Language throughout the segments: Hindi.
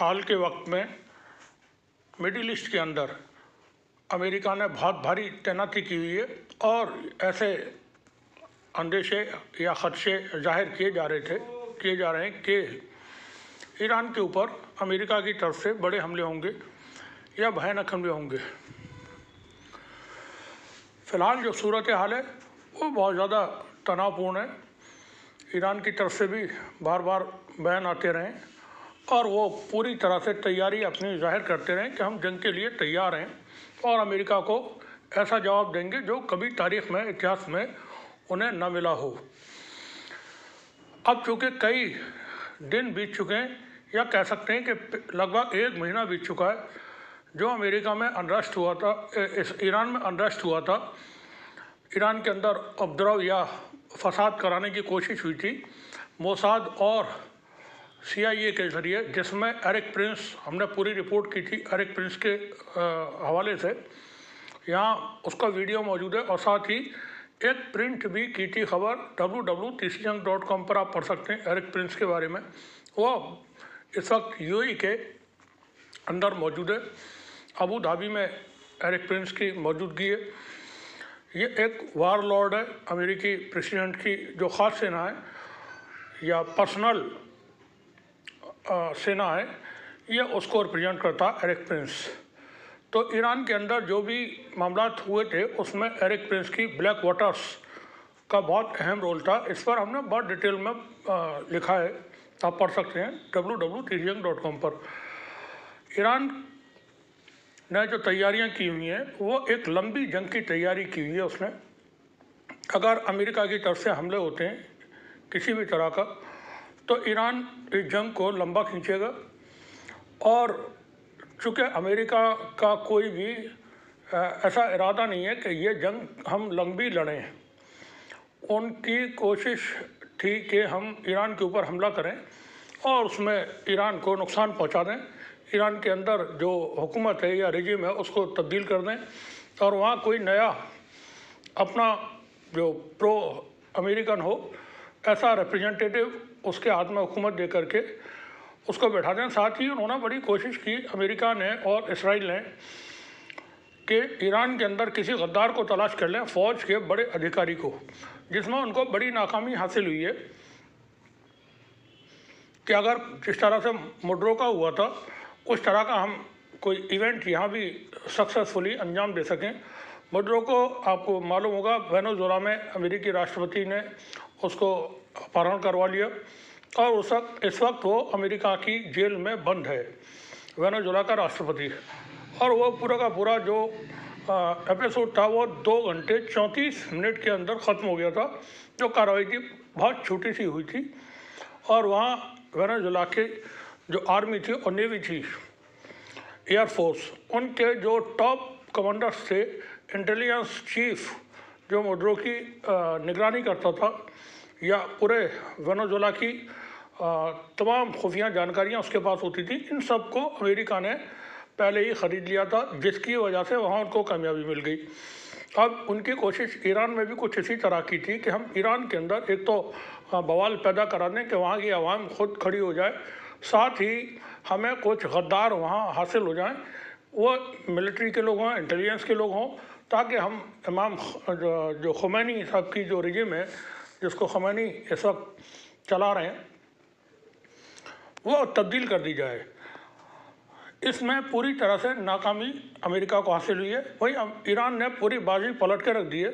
हाल के वक्त में मिडिल ईस्ट के अंदर अमेरिका ने बहुत भारी तैनाती की हुई है और ऐसे अंदेशे या खदशे जाहिर किए जा रहे हैं कि ईरान के ऊपर अमेरिका की तरफ से बड़े हमले होंगे या भयानक हमले होंगे। फ़िलहाल जो सूरत हाल है वो बहुत ज़्यादा तनावपूर्ण है। ईरान की तरफ से भी बार बार बयान आते रहें और वो पूरी तरह से तैयारी अपनी जाहिर करते रहें कि हम जंग के लिए तैयार हैं और अमेरिका को ऐसा जवाब देंगे जो कभी तारीख़ में, इतिहास में उन्हें न मिला हो। अब चूँकि कई दिन बीत चुके हैं या कह सकते हैं कि लगभग 1 महीना बीत चुका है जो अमेरिका में अनरेस्ट हुआ था, ईरान में अनरेस्ट हुआ था। ईरान के अंदर उपद्रव या फसाद कराने की कोशिश हुई थी मोसाद और CIA के ज़रिए, जिसमें एरिक प्रिंस, हमने पूरी रिपोर्ट की थी एरिक प्रिंस के हवाले से। यहाँ उसका वीडियो मौजूद है और साथ ही एक प्रिंट भी की थी खबर www.tcjung.com पर आप पढ़ सकते हैं एरिक प्रिंस के बारे में। वो इस वक्त UAE के अंदर मौजूद है, अबू धाबी में एरिक प्रिंस की मौजूदगी है। ये एक वार लॉर्ड है, अमेरिकी प्रेसिडेंट की जो ख़ास सेना है या पर्सनल सेना है, ये उसको रिप्रेजेंट करता है एरिक प्रिंस। तो ईरान के अंदर जो भी मामला हुए थे उसमें एरिक प्रिंस की ब्लैक वाटर्स का बहुत अहम रोल था। इस पर हमने बहुत डिटेल में लिखा है, आप पढ़ सकते हैं www.tcjung.com पर। ईरान ने जो तैयारियां की हुई हैं वो एक लंबी जंग की तैयारी की हुई है उसने। अगर अमेरिका की तरफ से हमले होते हैं किसी भी तरह का तो ईरान इस जंग को लंबा खींचेगा और चूँकि अमेरिका का कोई भी ऐसा इरादा नहीं है कि ये जंग हम लंबी लड़ें। उनकी कोशिश थी कि हम ईरान के ऊपर हमला करें और उसमें ईरान को नुकसान पहुंचा दें, ईरान के अंदर जो हुकूमत है या रिजीम है उसको तब्दील कर दें और वहाँ कोई नया अपना जो प्रो अमेरिकन हो ऐसा रिप्रेजेंटेटिव उसके हाथ में हुकूमत दे करके उसको बैठा दें। साथ ही उन्होंने बड़ी कोशिश की अमेरिका ने और इसराइल ने कि ईरान के अंदर किसी गद्दार को तलाश कर लें, फ़ौज के बड़े अधिकारी को, जिसमें उनको बड़ी नाकामी हासिल हुई है कि अगर जिस तरह से मुड्रो का हुआ था उस तरह का हम कोई इवेंट यहाँ भी सक्सेसफुली अंजाम दे सकें। मुड्रो को आपको मालूम होगा वेनेजुएला में अमेरिकी राष्ट्रपति ने उसको अपहरण करवा लिया और इस वक्त वो अमेरिका की जेल में बंद है, वेनेजुएला का राष्ट्रपति। और वो पूरा का पूरा जो एपिसोड था वो 2 घंटे 34 मिनट के अंदर ख़त्म हो गया था। जो कार्रवाई थी बहुत छोटी सी हुई थी और वहाँ वेनेजुएला के जो आर्मी थी और नेवी थी, एयरफोर्स, उनके जो टॉप कमांडर्स थे, इंटेलिजेंस चीफ जो मुड्रो की निगरानी करता था या पूरे वेनेजुएला की तमाम खुफिया जानकारियाँ उसके पास होती थी, इन सब को अमेरिका ने पहले ही ख़रीद लिया था, जिसकी वजह से वहाँ उनको कामयाबी मिल गई। अब उनकी कोशिश ईरान में भी कुछ इसी तरह की थी कि हम ईरान के अंदर एक तो बवाल पैदा करा दें कि वहाँ की आवाम खुद खड़ी हो जाए, साथ ही हमें कुछ गद्दार वहाँ हासिल हो जाएं, वो मिलिट्री के लोग हों, इंटेलिजेंस के लोग हों, ताकि हम इमाम जो खुमैनी साहब की जो रिजिम है जिसको खुमैनी इस वक्त चला रहे हैं वो तब्दील कर दी जाए। इसमें पूरी तरह से नाकामी अमेरिका को हासिल हुई है। वही ईरान ने पूरी बाजी पलट के रख दी है।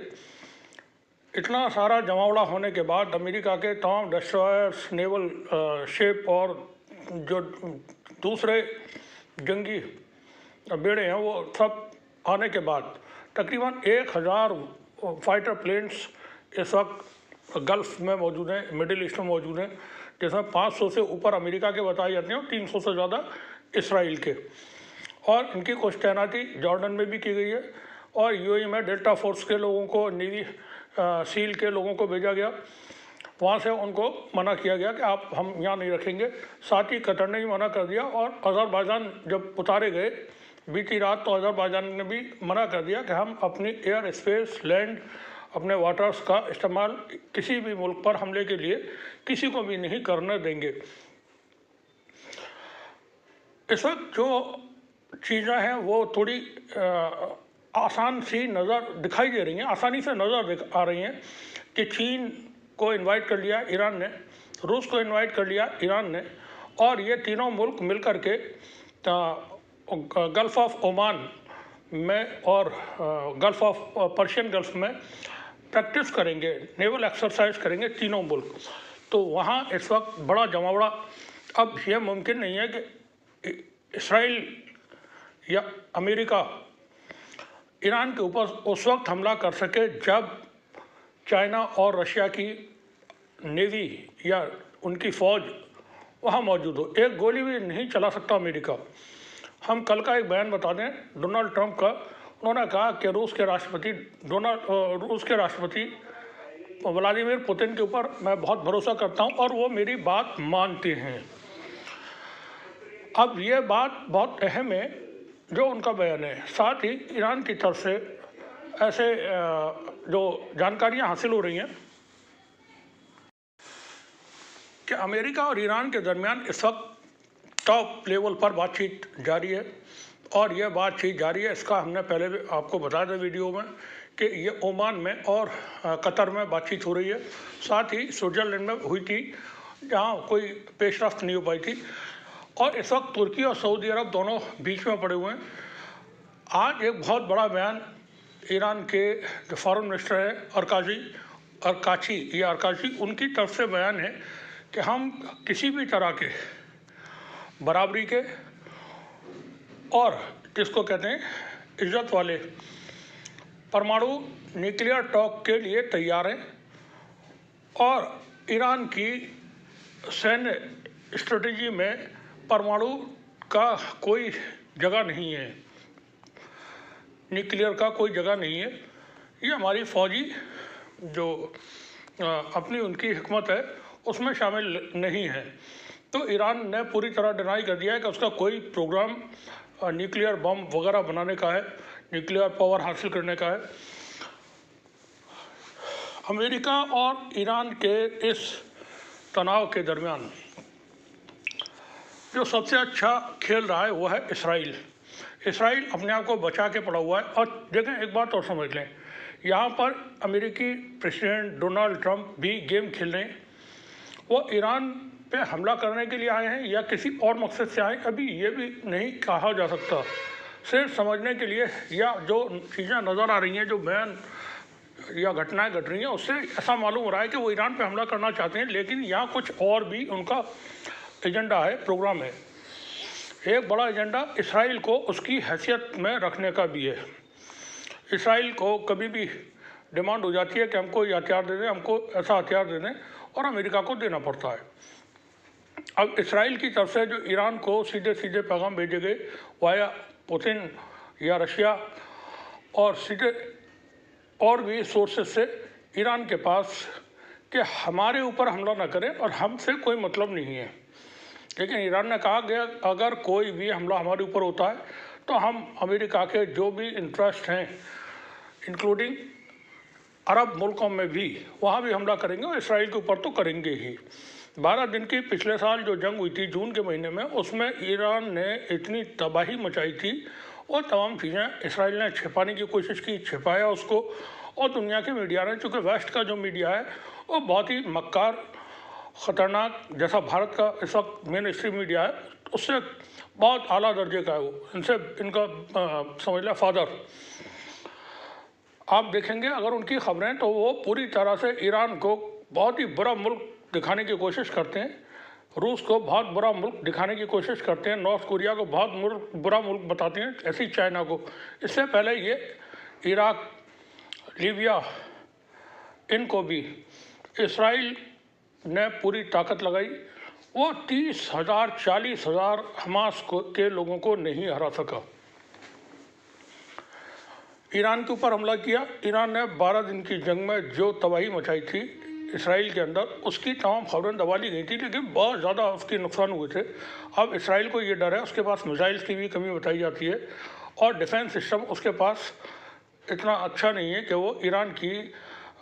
इतना सारा जमावड़ा होने के बाद अमेरिका के तमाम डिस्ट्रॉयर्स, नेवल शिप और जो दूसरे जंगी बेड़े हैं वो सब आने के बाद तकरीबन 1000 फाइटर प्लेन्स इस वक्त गल्फ़ में मौजूद हैं, मिडिल ईस्ट में मौजूद हैं, जिसमें 500 से ऊपर अमेरिका के बताए जाते हैं और 300 से ज़्यादा इसराइल के। और इनकी कुछ तैनाती जॉर्डन में भी की गई है और UAE में डेल्टा फोर्स के लोगों को, नेवी सील के लोगों को भेजा गया। वहाँ से उनको मना किया गया कि आप हम यहाँ नहीं रखेंगे। साथ ही कतर ने भी मना कर दिया और अज़रबैजान जब उतारे गए बीती रात तो अज़रबैजान ने भी मना कर दिया कि हम अपनी एयर स्पेस, लैंड, अपने वाटर्स का इस्तेमाल किसी भी मुल्क पर हमले के लिए किसी को भी नहीं करने देंगे। इस वक्त जो चीज़ें हैं वो थोड़ी आसान सी नज़र दिखाई दे रही हैं, आसानी से नज़र आ रही हैं कि चीन को इनवाइट कर लिया ईरान ने, रूस को इनवाइट कर लिया ईरान ने, और ये तीनों मुल्क मिलकर के गल्फ़ ऑफ ओमान में और गल्फ़ ऑफ पर्शियन गल्फ़ में प्रैक्टिस करेंगे, नेवल एक्सरसाइज करेंगे तीनों मुल्क। तो वहाँ इस वक्त बड़ा जमावड़ा, अब यह मुमकिन नहीं है कि इसराइल या अमेरिका ईरान के ऊपर उस वक्त हमला कर सके जब चाइना और रशिया की नेवी या उनकी फ़ौज वहाँ मौजूद हो। एक गोली भी नहीं चला सकता अमेरिका। हम कल का एक बयान बता दें डोनाल्ड ट्रंप का, उन्होंने कहा कि रूस के राष्ट्रपति व्लादिमीर पुतिन के ऊपर मैं बहुत भरोसा करता हूं और वो मेरी बात मानते हैं। अब ये बात बहुत अहम है जो उनका बयान है। साथ ही ईरान की तरफ से ऐसे जो जानकारियां हासिल हो रही हैं कि अमेरिका और ईरान के दरमियान इस वक्त टॉप लेवल पर बातचीत जारी है, और यह बातचीत जारी है, इसका हमने पहले भी आपको बताया था वीडियो में कि ये ओमान में और कतर में बातचीत हो रही है। साथ ही स्विट्ज़रलैंड में हुई थी जहाँ कोई पेशरफ्त नहीं हो पाई थी, और इस वक्त तुर्की और सऊदी अरब दोनों बीच में पड़े हुए हैं। आज एक बहुत बड़ा बयान ईरान के जो फॉरेन मिनिस्टर है अरकाची उनकी तरफ से बयान है कि हम किसी भी तरह के बराबरी के और जिसको कहते हैं इज्जत वाले परमाणु न्यूक्लियर टॉक के लिए तैयार हैं, और ईरान की सैन्य स्ट्रेटजी में परमाणु का कोई जगह नहीं है, न्यूक्लियर का कोई जगह नहीं है। ये हमारी फौजी जो अपनी उनकी हिकमत है उसमें शामिल नहीं है। तो ईरान ने पूरी तरह डिनाई कर दिया है कि उसका कोई प्रोग्राम न्यूक्लियर बम वगैरह बनाने का है, न्यूक्लियर पावर हासिल करने का है। अमेरिका और ईरान के इस तनाव के दरमियान जो सबसे अच्छा खेल रहा है वो है इसराइल। इसराइल अपने आप को बचा के पड़ा हुआ है। और देखें, एक बात और समझ लें, यहाँ पर अमेरिकी प्रेसिडेंट डोनाल्ड ट्रंप भी गेम खेल रहे हैं। वो ईरान पे हमला करने के लिए आए हैं या किसी और मकसद से आए, अभी ये भी नहीं कहा जा सकता। सिर्फ समझने के लिए या जो चीज़ें नज़र आ रही हैं, जो बयान या घटनाएं घट रही हैं, उससे ऐसा मालूम हो रहा है कि वो ईरान पे हमला करना चाहते हैं, लेकिन यहाँ कुछ और भी उनका एजेंडा है, प्रोग्राम है। एक बड़ा एजेंडा इसराइल को उसकी हैसियत में रखने का भी है। इसराइल को कभी भी डिमांड हो जाती है कि हमको ये हथियार दे दें, हमको ऐसा हथियार दे दें, और अमेरिका को देना पड़ता है। अब इसराइल की तरफ से जो ईरान को सीधे सीधे पैगाम भेजे गए वाया पुतिन या रशिया और सीधे और भी सोर्सेस से ईरान के पास कि हमारे ऊपर हमला ना करें और हमसे कोई मतलब नहीं है। लेकिन ईरान ने कहा गया अगर कोई भी हमला हमारे ऊपर होता है तो हम अमेरिका के जो भी इंटरेस्ट हैं इंक्लूडिंग अरब मुल्कों में भी वहाँ भी हमला करेंगे, और इसराइल के ऊपर तो करेंगे ही। 12 दिन की पिछले साल जो जंग हुई थी जून के महीने में, उसमें ईरान ने इतनी तबाही मचाई थी और तमाम चीज़ें इसराइल ने छिपाने की कोशिश की, छिपाया उसको। और दुनिया के मीडिया ने, चूँकि वेस्ट का जो मीडिया है वो बहुत ही मक्कार ख़तरनाक, जैसा भारत का इस वक्त मेन स्ट्रीम मीडिया है, उससे बहुत आला दर्जे का है वो, इनसे इनका समझ लें फादर। आप देखेंगे अगर उनकी खबरें तो वो पूरी तरह से ईरान को बहुत ही बुरा मुल्क दिखाने की कोशिश करते हैं, रूस को बहुत बुरा मुल्क दिखाने की कोशिश करते हैं, नॉर्थ कोरिया को बहुत बुरा मुल्क बताते हैं, ऐसे ही चाइना को। इससे पहले ये इराक, लीबिया, इनको भी इसराइल ने पूरी ताकत लगाई। वो 30,000 40,000 हमास के लोगों को नहीं हरा सका। ईरान के ऊपर हमला किया। ईरान ने 12 दिन की जंग में जो तबाही मचाई थी इसराइल के अंदर, उसकी तमाम खबरें दबा ली गई थी, लेकिन बहुत ज़्यादा उसके नुकसान हुए थे। अब इसराइल को ये डर है, उसके पास मिसाइल्स की भी कमी बताई जाती है, और डिफेंस सिस्टम उसके पास इतना अच्छा नहीं है कि वो ईरान की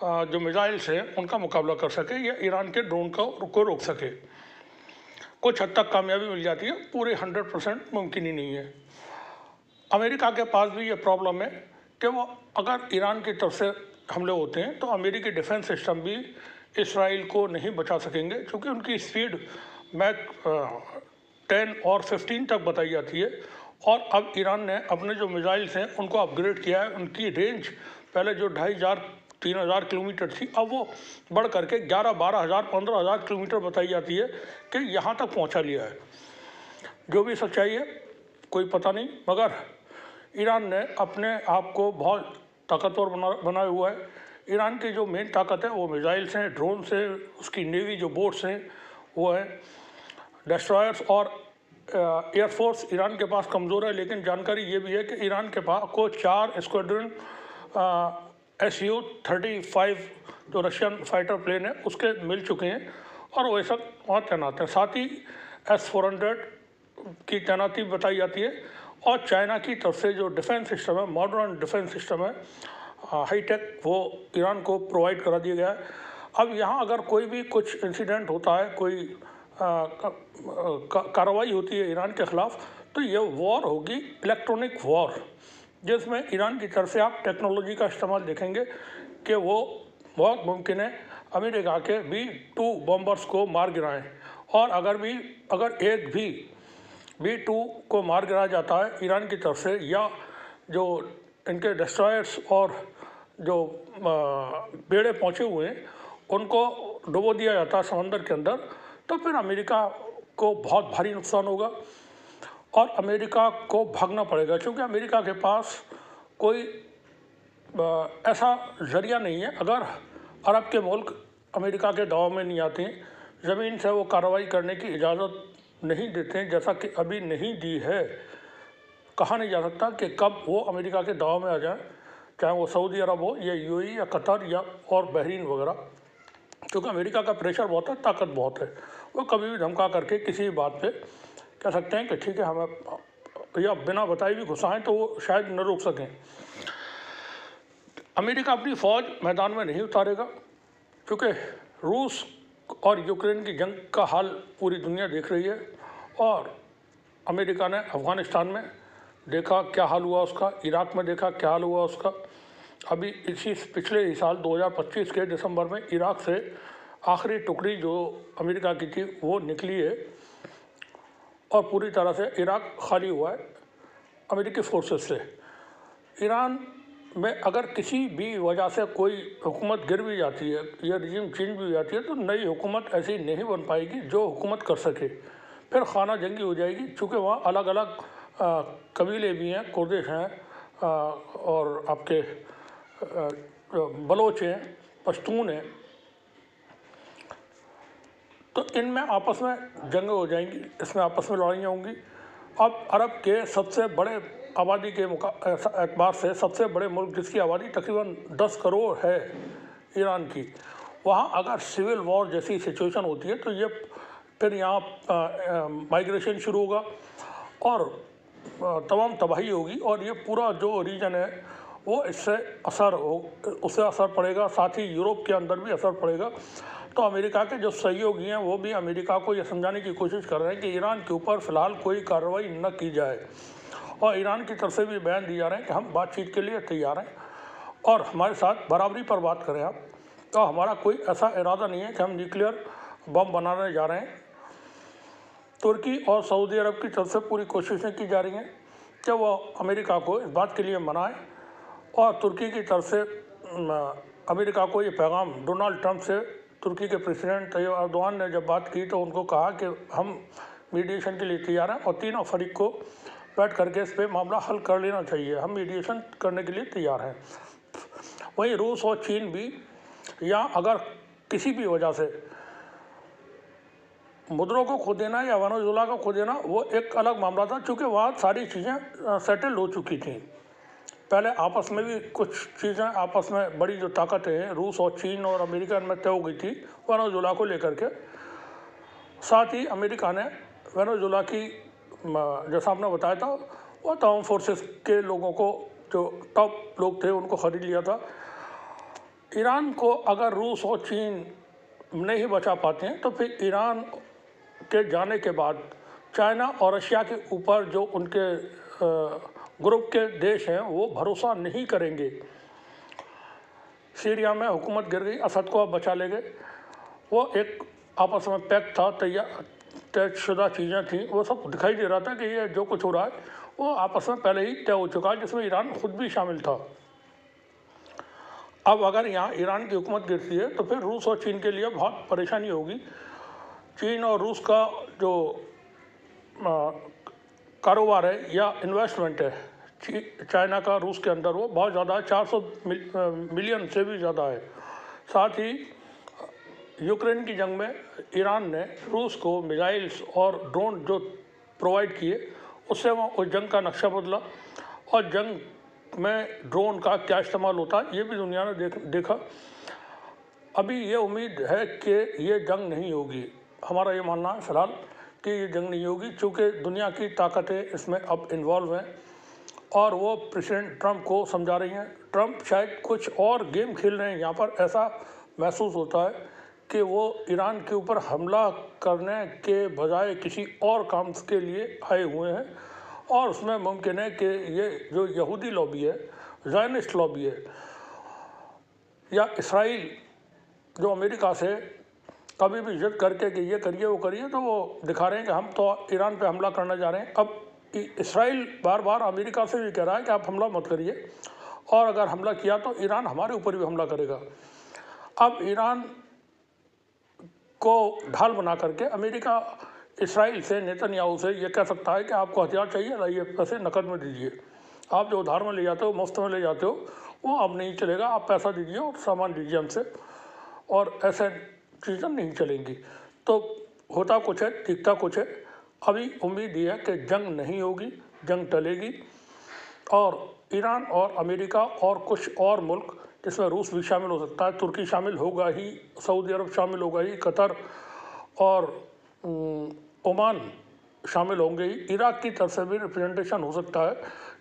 जो मिसाइल्स हैं उनका मुकाबला कर सके या ईरान के ड्रोन को रोक सके। कुछ हद तक कामयाबी मिल जाती है, पूरे 100% मुमकिन ही नहीं है। अमेरिका के पास भी ये प्रॉब्लम है कि वो अगर ईरान की तरफ से हमले होते हैं तो अमेरिकी डिफेंस सिस्टम भी इसराइल को नहीं बचा सकेंगे, क्योंकि उनकी स्पीड मैक 10 और 15 तक बताई जाती है। और अब ईरान ने अपने जो मिसाइल्स हैं उनको अपग्रेड किया है। उनकी रेंज पहले जो 2500-3000 किलोमीटर थी, अब वो बढ़ करके 11-12,000 15,000 किलोमीटर बताई जाती है कि यहाँ तक पहुँचा लिया है। जो भी सच्चाई है कोई पता नहीं, मगर ईरान ने अपने आप को बहुत ताकतवर बनाया हुआ है। ईरान की जो मेन ताकत है वो मिसाइल्स हैं, ड्रोन से, उसकी नेवी जो बोट्स हैं वो है, डिस्ट्रॉयर्स और एयरफोर्स ईरान के पास कमज़ोर है। लेकिन जानकारी ये भी है कि ईरान के पास को 4 स्क्वाड्रन Su-35 जो रशियन फाइटर प्लेन है उसके मिल चुके हैं और वो सब वहाँ तैनात हैं। साथ ही S-400 की तैनाती बताई जाती है। और चाइना की तरफ से जो डिफेंस सिस्टम है, मॉडर्न डिफेंस सिस्टम है, हाईटेक, वो ईरान को प्रोवाइड करा दिया गया है। अब यहाँ अगर कोई भी कुछ इंसिडेंट होता है, कोई कार्रवाई होती है ईरान के ख़िलाफ़, तो ये वॉर होगी इलेक्ट्रॉनिक वॉर, जिसमें ईरान की तरफ से आप टेक्नोलॉजी का इस्तेमाल देखेंगे कि वो बहुत मुमकिन है अमेरिका के B-2 बॉम्बर्स को मार गिराएं। और अगर एक भी B-2 को मार गिराया जाता है ईरान की तरफ से, या जो इनके डिस्ट्रॉयर्स और जो बेड़े पहुँचे हुए हैं उनको डुबो दिया जाता है समंदर के अंदर, तो फिर अमेरिका को बहुत भारी नुकसान होगा और अमेरिका को भागना पड़ेगा, क्योंकि अमेरिका के पास कोई ऐसा जरिया नहीं है। अगर अरब के मुल्क अमेरिका के दबाव में नहीं आते हैं, ज़मीन से वो कार्रवाई करने की इजाज़त नहीं देते हैं, जैसा कि अभी नहीं दी है। कहा नहीं जा सकता कि कब वो अमेरिका के दबाव में आ जाए, चाहे वो सऊदी अरब हो या UAE या कतर या और बहरीन वगैरह, क्योंकि अमेरिका का प्रेशर बहुत है, ताकत बहुत है। वो कभी भी धमका करके किसी भी बात पे कह सकते हैं कि ठीक है हमें, या बिना बताए भी घुसाएं तो वो शायद न रोक सकें। अमेरिका अपनी फ़ौज मैदान में नहीं उतारेगा, क्योंकि रूस और यूक्रेन की जंग का हाल पूरी दुनिया देख रही है। और अमेरिका ने अफ़गानिस्तान में देखा क्या हाल हुआ उसका, इराक़ में देखा क्या हाल हुआ उसका। अभी पिछले ही साल 2025 के दिसंबर में इराक़ से आखिरी टुकड़ी जो अमेरिका की थी वो निकली है और पूरी तरह से इराक़ खाली हुआ है अमेरिकी फोर्सेस से। ईरान में अगर किसी भी वजह से कोई हुकूमत गिर भी जाती है या रिजीम चेंज भी हो जाती है, तो नई हुकूमत ऐसी नहीं बन पाएगी जो हुकूमत कर सके, फिर खाना जंगी हो जाएगी। चूँकि वहाँ अलग अलग कबीले भी हैं, कुर्दिश हैं और आपके बलोच हैं, पश्तून हैं, तो इनमें आपस में जंग हो जाएंगी, इसमें आपस में लड़ाइयाँ होंगी। अब अरब के सबसे बड़े आबादी के एतबार से सबसे बड़े मुल्क जिसकी आबादी तकरीबन 10 करोड़ है ईरान की, वहाँ अगर सिविल वॉर जैसी सिचुएशन होती है तो ये फिर यहाँ माइग्रेशन शुरू होगा और तमाम तबाही होगी और ये पूरा जो रीजन है वो उससे असर पड़ेगा। साथ ही यूरोप के अंदर भी असर पड़ेगा। तो अमेरिका के जो सहयोगी हैं वो भी अमेरिका को ये समझाने की कोशिश कर रहे हैं कि ईरान के ऊपर फ़िलहाल कोई कार्रवाई न की जाए, और ईरान की तरफ से भी बयान दिए जा रहे हैं कि हम बातचीत के लिए तैयार हैं और हमारे साथ बराबरी पर बात करें आप। तो हमारा कोई ऐसा इरादा नहीं है कि हम न्यूक्लियर बम बनाने जा रहे हैं। तुर्की और सऊदी अरब की तरफ से पूरी कोशिशें की जा रही हैं कि वो अमेरिका को इस बात के लिए मनाएं, और तुर्की की तरफ से अमेरिका को ये पैगाम डोनाल्ड ट्रंप से तुर्की के प्रेसिडेंट तैयब एर्दोआन ने जब बात की तो उनको कहा कि हम मीडिएशन के लिए तैयार हैं और 3 फरीक को बैठ करके इस पर मामला हल कर लेना चाहिए, हम मीडिएशन करने के लिए तैयार हैं। वहीं रूस और चीन भी, या अगर किसी भी वजह से मुद्रों को खो देना या वेनेजुएला को खो देना वो एक अलग मामला था, चूँकि वहाँ सारी चीज़ें सेटल हो चुकी थी। पहले आपस में भी कुछ चीज़ें, आपस में बड़ी जो ताकतें हैं रूस और चीन और अमेरिका में तय हो गई थी वेनेजुएला को लेकर के। साथ ही अमेरिका ने वेनेजुएला की, जैसा आपने बताया था, वो तमाम फोर्सेस के लोगों को, जो टॉप लोग थे, उनको ख़रीद लिया था। ईरान को अगर रूस और चीन नहीं बचा पाते हैं तो फिर ईरान के जाने के बाद चाइना और रशिया के ऊपर जो उनके ग्रुप के देश हैं वो भरोसा नहीं करेंगे। सीरिया में हुकूमत गिर गई, असद को अब बचा ले गए। वो एक आपस में पैक्ट था, तयशुदा चीज़ें थी, वो सब दिखाई दे रहा था कि ये जो कुछ हो रहा है वो आपस में पहले ही तय हो चुका है, जिसमें ईरान खुद भी शामिल था। अब अगर यहाँ ईरान की हुकूमत गिरती है तो फिर रूस और चीन के लिए बहुत परेशानी होगी। चीन और रूस का जो कारोबार है या इन्वेस्टमेंट है चाइना का रूस के अंदर, वो बहुत ज़्यादा है, 400 मिलियन से भी ज़्यादा है। साथ ही यूक्रेन की जंग में ईरान ने रूस को मिसाइल्स और ड्रोन जो प्रोवाइड किए, उससे वो उस जंग का नक्शा बदला और जंग में ड्रोन का क्या इस्तेमाल होता है ये भी दुनिया ने देखा। अभी ये उम्मीद है कि ये जंग नहीं होगी, हमारा ये मानना है फिलहाल कि ये जंग नहीं होगी, क्योंकि दुनिया की ताकतें इसमें अब इन्वॉल्व हैं और वो प्रेसिडेंट ट्रंप को समझा रही हैं। ट्रंप शायद कुछ और गेम खेल रहे हैं यहाँ पर, ऐसा महसूस होता है कि वो ईरान के ऊपर हमला करने के बजाय किसी और काम के लिए आए हुए हैं। और उसमें मुमकिन है कि ये जो यहूदी लॉबी है, ज़ायनिस्ट लॉबी है, या इसराइल जो अमेरिका से कभी भी जिद करके कि ये करिए वो करिए, तो वो दिखा रहे हैं कि हम तो ईरान पे हमला करने जा रहे हैं। अब इसराइल बार बार अमेरिका से भी कह रहा है कि आप हमला मत करिए, और अगर हमला किया तो ईरान हमारे ऊपर भी हमला करेगा। अब ईरान को ढाल बना करके अमेरिका इसराइल से, नेतन्याहू से ये कह सकता है कि आपको हथियार चाहिए, लाइए पैसे नकद में दीजिए, आप जो उधार में ले जाते हो, मुफ्त में ले जाते हो, वो अब नहीं चलेगा, आप पैसा दीजिए और सामान दीजिए हमसे, और ऐसे चीज़ें नहीं चलेंगी। तो होता कुछ है, दिखता कुछ है। अभी उम्मीद ये है कि जंग नहीं होगी, जंग टलेगी, और ईरान और अमेरिका और कुछ और मुल्क, जिसमें रूस भी शामिल हो सकता है, तुर्की शामिल होगा ही, सऊदी अरब शामिल होगा ही, कतर और ओमान शामिल होंगे ही, इराक की तरफ से भी रिप्रेजेंटेशन हो सकता है।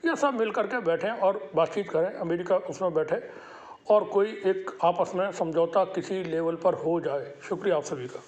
ये सब मिल करके बैठें और बातचीत करें, अमेरिका उसमें बैठे और कोई एक आपस में समझौता किसी लेवल पर हो जाए। शुक्रिया आप सभी का।